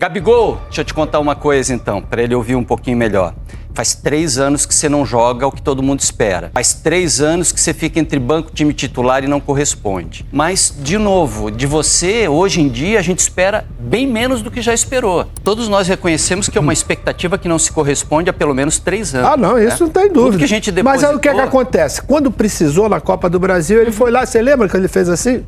Gabigol, deixa eu te contar uma coisa então, para ele ouvir um pouquinho melhor. Faz 3 anos que você não joga o que todo mundo espera. Faz 3 anos que você fica entre banco, time titular e não corresponde. Mas, de novo, de você, hoje em dia, a gente espera bem menos do que já esperou. Todos nós reconhecemos que é uma expectativa que não se corresponde há pelo menos 3 anos. Ah, não, isso não tem dúvida. Tudo que a gente depositou... Mas aí o que é que acontece? Quando precisou na Copa do Brasil, ele foi lá, você lembra que ele fez assim?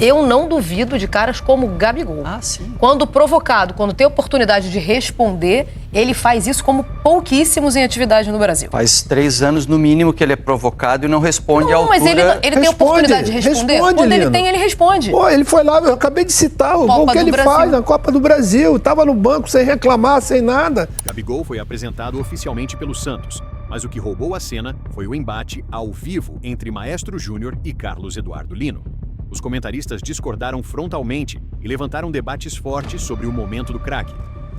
Eu não duvido de caras como Gabigol. Ah, sim. Quando provocado, quando tem oportunidade de responder, ele faz isso como pouquíssimos em atividade no Brasil. Faz 3 anos, no mínimo, que ele é provocado e não responde à Não, altura... mas ele tem oportunidade de responder. Quando ele tem, ele responde. Pô, ele foi lá, eu acabei de citar o gol que ele faz na Copa do Brasil. Tava no banco sem reclamar, sem nada. Gabigol foi apresentado oficialmente pelo Santos, mas o que roubou a cena foi o embate ao vivo entre Maestro Júnior e Carlos Eduardo Lino. Os comentaristas discordaram frontalmente e levantaram debates fortes sobre o momento do craque.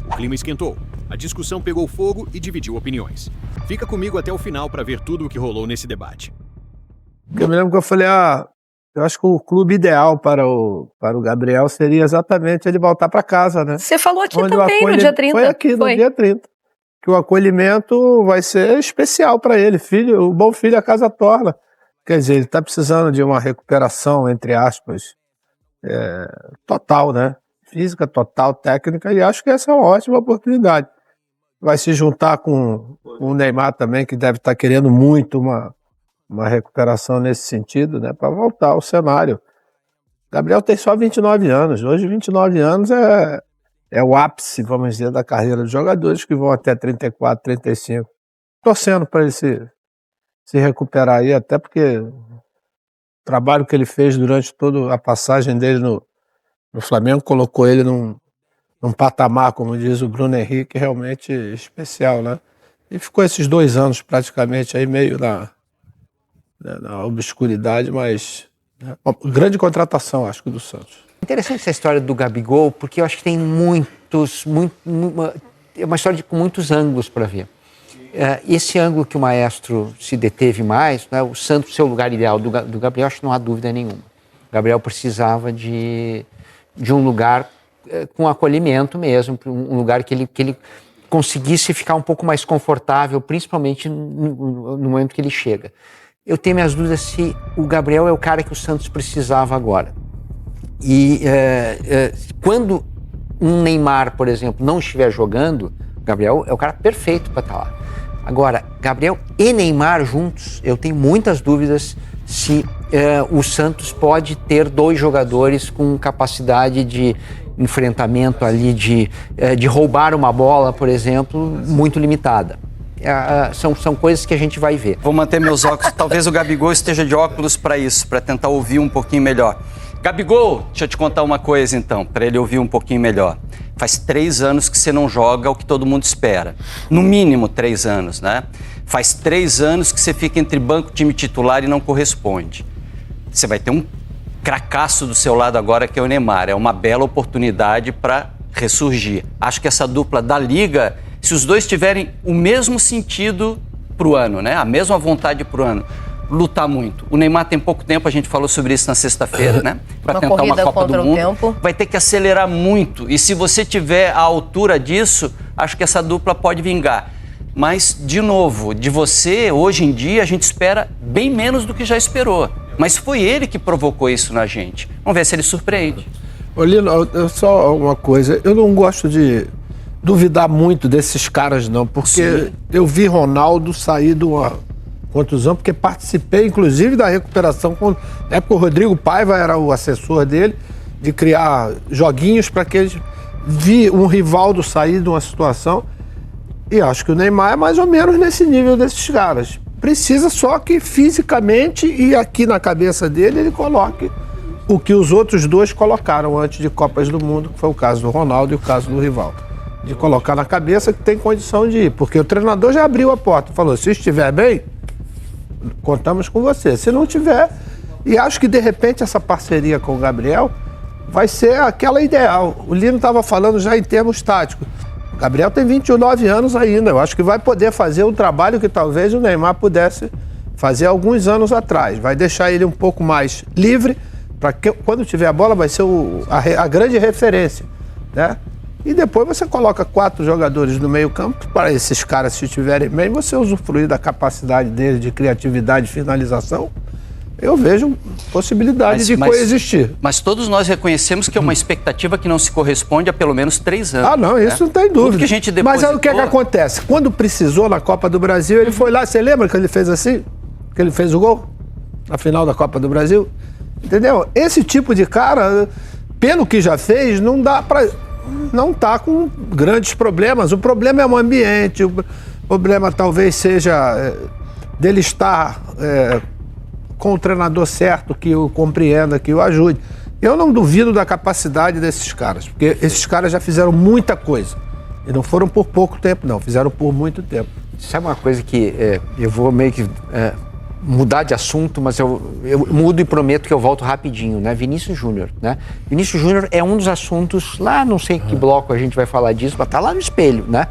O clima esquentou, a discussão pegou fogo e dividiu opiniões. Fica comigo até o final para ver tudo o que rolou nesse debate. Eu me lembro que eu falei, eu acho que o clube ideal para o Gabriel seria exatamente ele voltar para casa, né? Você falou aqui também no dia 30. Foi aqui no dia 30. Que o acolhimento vai ser especial para ele. O bom filho a casa torna. Quer dizer, ele está precisando de uma recuperação, entre aspas, total, né? Física, total, técnica, e acho que essa é uma ótima oportunidade. Vai se juntar com o Neymar também, que deve estar querendo muito uma recuperação nesse sentido, né? Para voltar ao cenário. Gabriel tem só 29 anos. Hoje, 29 anos é o ápice, vamos dizer, da carreira dos jogadores que vão até 34, 35. Torcendo para ele se recuperar aí, até porque o trabalho que ele fez durante toda a passagem dele no Flamengo colocou ele num patamar, como diz o Bruno Henrique, realmente especial, né? E ficou esses 2 anos praticamente aí meio na obscuridade, mas uma grande contratação, acho que, do Santos. Interessante essa história do Gabigol, porque eu acho que tem é uma história com muitos ângulos para ver. Esse ângulo que o Maestro se deteve mais, né, o Santos ser o lugar ideal do Gabriel, acho que não há dúvida nenhuma. O Gabriel precisava de um lugar com acolhimento mesmo, um lugar que ele conseguisse ficar um pouco mais confortável, principalmente no momento que ele chega. Eu tenho minhas dúvidas se o Gabriel é o cara que o Santos precisava agora. E quando um Neymar, por exemplo, não estiver jogando, o Gabriel é o cara perfeito para estar lá. Agora, Gabriel e Neymar juntos, eu tenho muitas dúvidas se o Santos pode ter 2 jogadores com capacidade de enfrentamento ali, de roubar uma bola, por exemplo, muito limitada. São coisas que a gente vai ver. Vou manter meus óculos. Talvez o Gabigol esteja de óculos para isso, para tentar ouvir um pouquinho melhor. Gabigol, deixa eu te contar uma coisa então, para ele ouvir um pouquinho melhor. Faz 3 anos que você não joga o que todo mundo espera. No mínimo 3 anos, né? Faz 3 anos que você fica entre banco, time titular e não corresponde. Você vai ter um cracaço do seu lado agora, que é o Neymar. É uma bela oportunidade para ressurgir. Acho que essa dupla da Liga, se os dois tiverem o mesmo sentido pro ano, né? A mesma vontade pro ano, lutar muito. O Neymar tem pouco tempo, a gente falou sobre isso na sexta-feira, né? Para tentar uma Copa do Mundo. Vai ter que acelerar muito. E se você tiver a altura disso, acho que essa dupla pode vingar. Mas, de novo, de você, hoje em dia, a gente espera bem menos do que já esperou. Mas foi ele que provocou isso na gente. Vamos ver se ele surpreende. Ô, Lino, só uma coisa. Eu não gosto de duvidar muito desses caras, não. Porque sim, eu vi Ronaldo sair de uma contusão, porque participei, inclusive, da recuperação. Na época, o Rodrigo Paiva era o assessor dele, de criar joguinhos para que eles vi um Rivaldo sair de uma situação. E acho que o Neymar é mais ou menos nesse nível desses caras. Precisa só que fisicamente e aqui na cabeça dele ele coloque o que os outros 2 colocaram antes de Copas do Mundo, que foi o caso do Ronaldo e o caso do Rivaldo. De colocar na cabeça que tem condição de ir. Porque o treinador já abriu a porta, falou, se estiver bem, contamos com você. Se não tiver, e acho que de repente essa parceria com o Gabriel vai ser aquela ideal. O Lino estava falando já em termos táticos. O Gabriel tem 29 anos ainda, eu acho que vai poder fazer um trabalho que talvez o Neymar pudesse fazer alguns anos atrás. Vai deixar ele um pouco mais livre, para que quando tiver a bola vai ser a grande referência, né? E depois você coloca 4 jogadores no meio campo para esses caras, se estiverem bem, você usufruir da capacidade deles de criatividade e finalização. Eu vejo possibilidade de coexistir. Mas todos nós reconhecemos que é uma expectativa que não se corresponde a pelo menos 3 anos. Ah, não, isso não tem dúvida. Tudo que a gente depositou... Mas aí o que acontece? Quando precisou na Copa do Brasil, ele foi lá, você lembra que ele fez assim? Que ele fez o gol? Na final da Copa do Brasil? Entendeu? Esse tipo de cara, pelo que já fez, não dá pra... Não tá com grandes problemas. O problema é o ambiente, o problema talvez seja dele estar... com o treinador certo, que o compreenda, que o ajude. Eu não duvido da capacidade desses caras, porque esses caras já fizeram muita coisa. E não foram por pouco tempo, não. Fizeram por muito tempo. Sabe uma coisa que eu vou meio que mudar de assunto, mas eu mudo e prometo que eu volto rapidinho, né? Vinícius Júnior, né? Vinícius Júnior é um dos assuntos, lá não sei que bloco a gente vai falar disso, mas tá lá no espelho, né?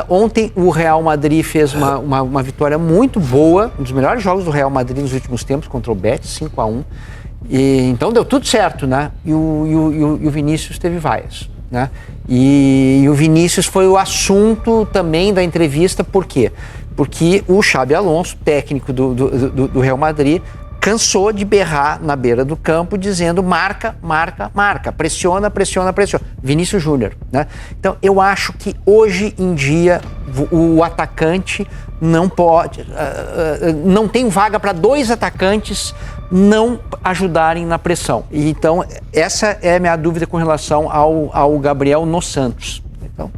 Ontem o Real Madrid fez uma vitória muito boa, um dos melhores jogos do Real Madrid nos últimos tempos, contra o Betis, 5-1. Então deu tudo certo, né? E o Vinícius teve vaias, né? E o Vinícius foi o assunto também da entrevista, por quê? Porque o Xabi Alonso, técnico do Real Madrid, cansou de berrar na beira do campo dizendo marca, marca, marca, pressiona, pressiona, pressiona. Vinícius Júnior, né? Então eu acho que hoje em dia o atacante não pode, não tem vaga para 2 atacantes não ajudarem na pressão. E então essa é a minha dúvida com relação ao Gabriel no Santos. Então...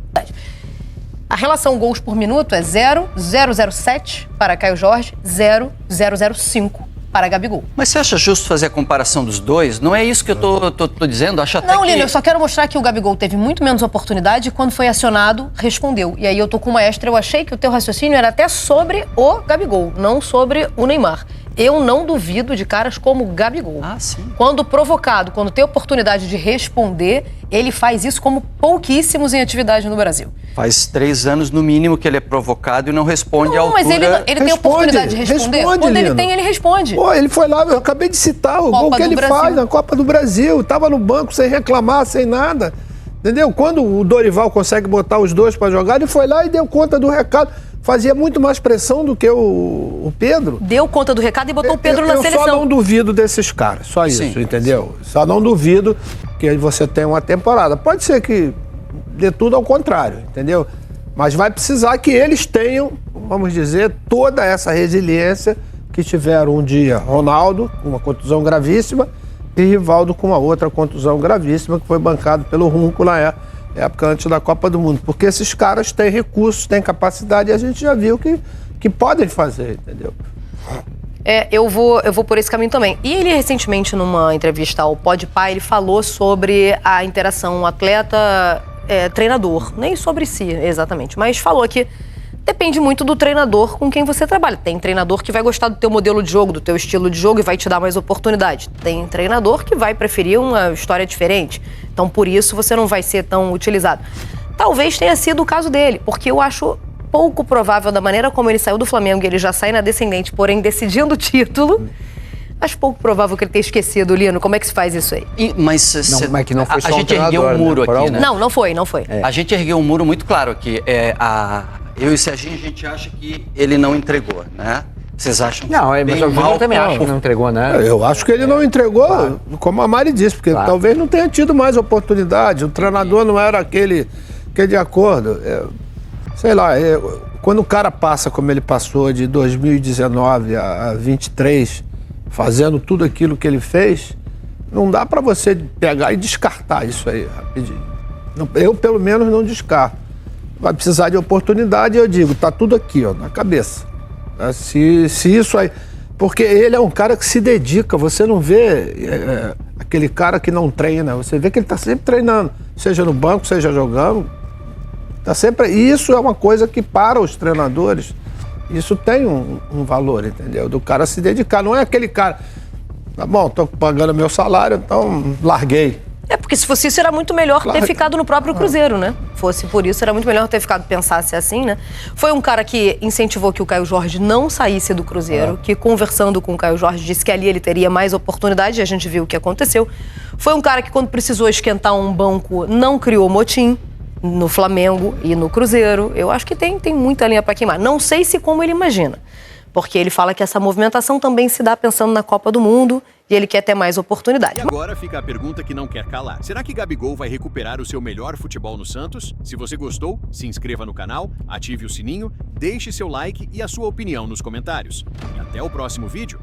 A relação gols por minuto é 0,007 para Caio Jorge, 0,005 para Gabigol. Mas você acha justo fazer a comparação dos dois? Não é isso que eu tô dizendo? Acho até não, que... Lino, eu só quero mostrar que o Gabigol teve muito menos oportunidade e quando foi acionado, respondeu. E aí eu tô com uma extra, eu achei que o teu raciocínio era até sobre o Gabigol, não sobre o Neymar. Eu não duvido de caras como o Gabigol. Ah, sim. Quando provocado, quando tem oportunidade de responder, ele faz isso como pouquíssimos em atividade no Brasil. Faz 3 anos, no mínimo, que ele é provocado e não responde à altura. Mas ele tem oportunidade de responder. Quando ele tem, ele responde. Pô, ele foi lá, eu acabei de citar o gol que ele faz na Copa do Brasil. Tava no banco sem reclamar, sem nada. Entendeu? Quando o Dorival consegue botar os dois para jogar, ele foi lá e deu conta do recado. Fazia muito mais pressão do que o Pedro. Deu conta do recado e botou o Pedro na seleção. Eu só não duvido desses caras, só isso, sim, entendeu? Sim. Só não duvido que você tenha uma temporada. Pode ser que dê tudo ao contrário, entendeu? Mas vai precisar que eles tenham, vamos dizer, toda essa resiliência que tiveram um dia Ronaldo, com uma contusão gravíssima, e Rivaldo com uma outra contusão gravíssima, que foi bancado pelo Runco na época antes da Copa do Mundo. Porque esses caras têm recursos, têm capacidade, e a gente já viu que podem fazer, entendeu? Eu vou por esse caminho também. E ele recentemente, numa entrevista ao Podpah, ele falou sobre a interação atleta-treinador. Nem sobre si, exatamente. Mas falou que depende muito do treinador com quem você trabalha. Tem treinador que vai gostar do teu modelo de jogo, do teu estilo de jogo e vai te dar mais oportunidade. Tem treinador que vai preferir uma história diferente. Então, por isso, você não vai ser tão utilizado. Talvez tenha sido o caso dele, porque eu acho pouco provável, da maneira como ele saiu do Flamengo, e ele já sai na descendente, porém decidindo o título, acho pouco provável que ele tenha esquecido, Lino. Como é que se faz isso aí? Mas que não foi só a gente ergueu um muro aqui, né? Não foi. A gente ergueu um muro muito claro aqui. Eu e o Serginho, a gente acha que ele não entregou, né? Vocês acham que... Não, mas o Júnior também acha que não entregou, né? Eu acho que ele não entregou, como a Mari disse, porque talvez não tenha tido mais oportunidade. O treinador não era aquele de acordo. Sei lá, quando o cara passa como ele passou de 2019 a 23, fazendo tudo aquilo que ele fez, não dá pra você pegar e descartar isso aí rapidinho. Eu, pelo menos, não descarto. Vai precisar de oportunidade, eu digo, tá tudo aqui, ó, na cabeça. Se isso aí... Porque ele é um cara que se dedica, você não vê aquele cara que não treina, você vê que ele tá sempre treinando, seja no banco, seja jogando, tá sempre... E isso é uma coisa que, para os treinadores, isso tem um valor, entendeu? Do cara se dedicar, não é aquele cara, tá bom, tô pagando meu salário, então larguei. Porque se fosse isso, era muito melhor ter ficado no próprio Cruzeiro, né? fosse por isso, era muito melhor ter pensasse assim, né? Foi um cara que incentivou que o Caio Jorge não saísse do Cruzeiro, que conversando com o Caio Jorge disse que ali ele teria mais oportunidade, e a gente viu o que aconteceu. Foi um cara que, quando precisou esquentar um banco, não criou motim no Flamengo e no Cruzeiro. Eu acho que tem muita linha para queimar. Não sei se como ele imagina, porque ele fala que essa movimentação também se dá pensando na Copa do Mundo e ele quer ter mais oportunidade. E agora fica a pergunta que não quer calar. Será que Gabigol vai recuperar o seu melhor futebol no Santos? Se você gostou, se inscreva no canal, ative o sininho, deixe seu like e a sua opinião nos comentários. E até o próximo vídeo.